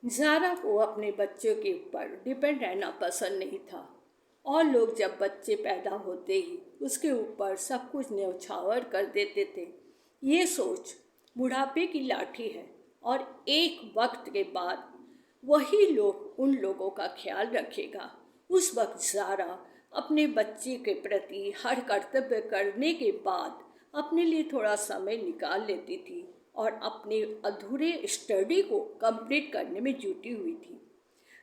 ज़ारा को अपने बच्चों के ऊपर डिपेंड रहना पसंद नहीं था और लोग जब बच्चे पैदा होते ही उसके ऊपर सब कुछ न्यौछावर कर देते थे। ये सोच बुढ़ापे की लाठी है और एक वक्त के बाद वही लोग उन लोगों का ख्याल रखेगा। उस वक्त ज़ारा अपने बच्चे के प्रति हर कर्तव्य करने के बाद अपने लिए थोड़ा समय निकाल लेती थी और अपने अधूरे स्टडी को कंप्लीट करने में जुटी हुई थी।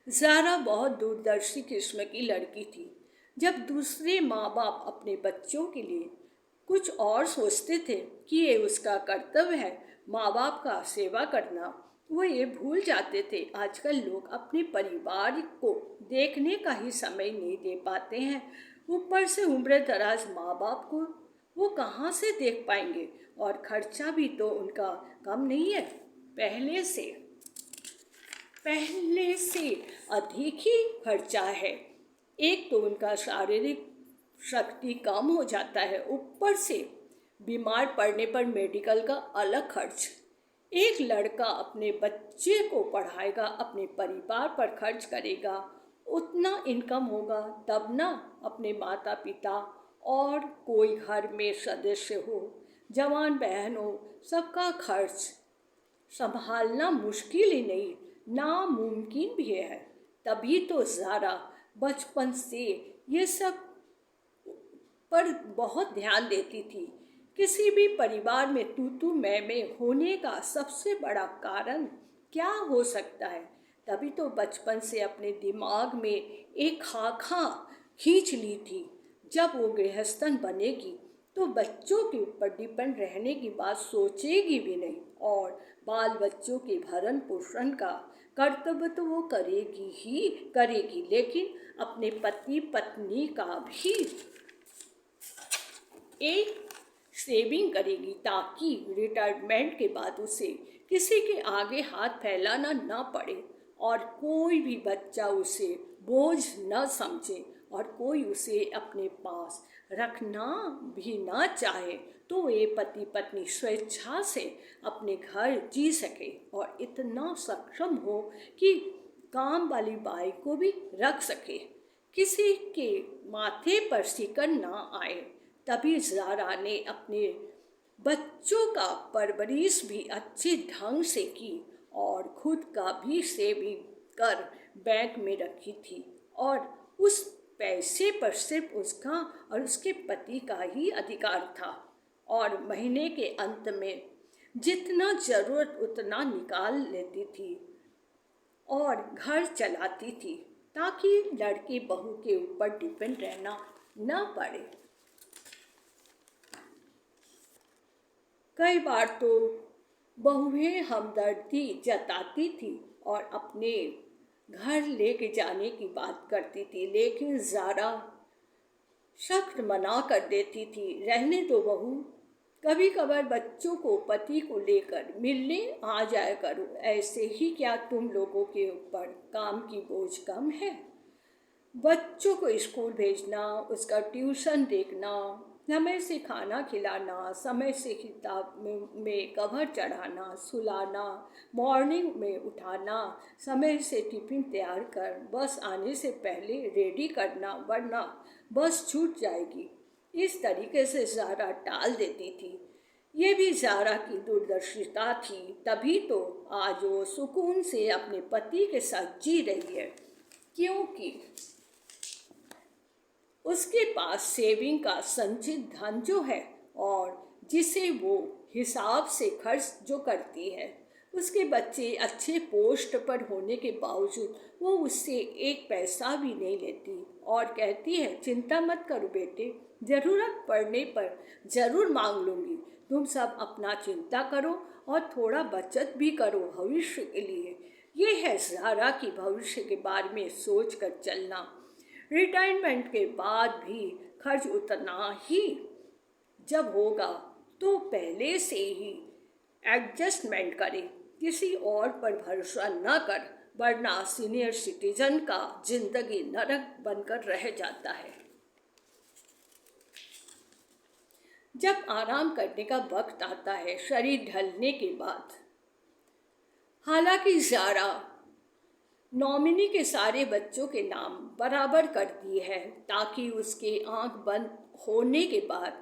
ज़ारा बहुत दूरदर्शी किस्म की लड़की थी। जब दूसरे माँ बाप अपने बच्चों के लिए कुछ और सोचते थे कि ये उसका कर्तव्य है माँ बाप का सेवा करना, वो ये भूल जाते थे आजकल लोग अपने परिवार को देखने का ही समय नहीं दे पाते हैं। ऊपर से उम्र दराज माँ बाप को वो कहाँ से देख पाएंगे और खर्चा भी तो उनका कम नहीं है, पहले से अधिक ही खर्चा है। एक तो उनका शारीरिक शक्ति कम हो जाता है, ऊपर से बीमार पड़ने पर मेडिकल का अलग खर्च। एक लड़का अपने बच्चे को पढ़ाएगा, अपने परिवार पर खर्च करेगा, उतना इनकम होगा तब ना अपने माता पिता और कोई घर में सदस्य हो, जवान बहन हो, सबका खर्च संभालना मुश्किल ही नहीं नामुमकिन भी है। तभी तो ज़ारा बचपन से ये सब पर बहुत ध्यान देती थी। किसी भी परिवार में तू मैं होने का सबसे बड़ा कारण क्या हो सकता है? तभी तो बचपन से अपने दिमाग में एक खाका खींच ली थी। जब वो गृहस्थन बनेगी तो बच्चों के ऊपर डिपेंड रहने की बात सोचेगी भी नहीं और बाल बच्चों के भरण पोषण का कर्तव्य तो वो करेगी ही करेगी, लेकिन अपने पति पत्नी का भी एक सेविंग करेगी ताकि रिटायरमेंट के बाद उसे किसी के आगे हाथ फैलाना न पड़े और कोई भी बच्चा उसे बोझ न समझे और कोई उसे अपने पास रखना भी ना चाहे तो ये पति पत्नी स्वेच्छा से अपने घर जी सके और इतना सक्षम हो कि काम वाली बाई को भी रख सके, किसी के माथे पर सिकन ना आए। तभी ज़ारा ने अपने बच्चों का परवरिश भी अच्छे ढंग से की और खुद का भी सेविंग कर बैंक में रखी थी और उस पैसे पर सिर्फ उसका और उसके पति का ही अधिकार था और महीने के अंत में जितना ज़रूरत उतना निकाल लेती थी और घर चलाती थी ताकि लड़की बहू के ऊपर डिपेंड रहना न पड़े। कई बार तो बहुएं हमदर्दी जताती थी और अपने घर लेके जाने की बात करती थी, लेकिन ज़ारा सख्त मना कर देती थी, रहने दो बहू, कभी कभार बच्चों को पति को लेकर मिलने आ जाया करो, ऐसे ही क्या तुम लोगों के ऊपर काम की बोझ कम है? बच्चों को स्कूल भेजना, उसका ट्यूशन देखना, समय से खाना खिलाना, समय से किताब में कवर चढ़ाना, सुलाना, मॉर्निंग में उठाना, समय से टिफ़िन तैयार कर बस आने से पहले रेडी करना वरना बस छूट जाएगी। इस तरीके से ज़ारा टाल देती थी। ये भी ज़ारा की दूरदर्शिता थी, तभी तो आज वो सुकून से अपने पति के साथ जी रही है, क्योंकि उसके पास सेविंग का संचित धन जो है और जिसे वो हिसाब से खर्च जो करती है। उसके बच्चे अच्छे पोस्ट पर होने के बावजूद वो उससे एक पैसा भी नहीं लेती और कहती है, चिंता मत करो बेटे, ज़रूरत पड़ने पर ज़रूर मांग लूँगी, तुम सब अपना चिंता करो और थोड़ा बचत भी करो भविष्य के लिए। ये है ज़ारा की भविष्य के बारे में सोच कर चलना। रिटायरमेंट के बाद भी खर्च उतना ही जब होगा तो पहले से ही एडजस्टमेंट करें, किसी और पर भरोसा न कर, वरना सीनियर सिटीजन का जिंदगी नरक बनकर रह जाता है। जब आराम करने का वक्त आता है शरीर ढलने के बाद, हालांकि ज़ारा नॉमिनी के सारे बच्चों के नाम बराबर कर दिए हैं ताकि उसके आंख बंद होने के बाद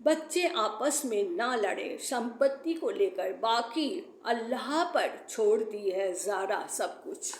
बच्चे आपस में ना लड़े। संपत्ति को लेकर बाकी अल्लाह पर छोड़ दी है ज़ारा सब कुछ।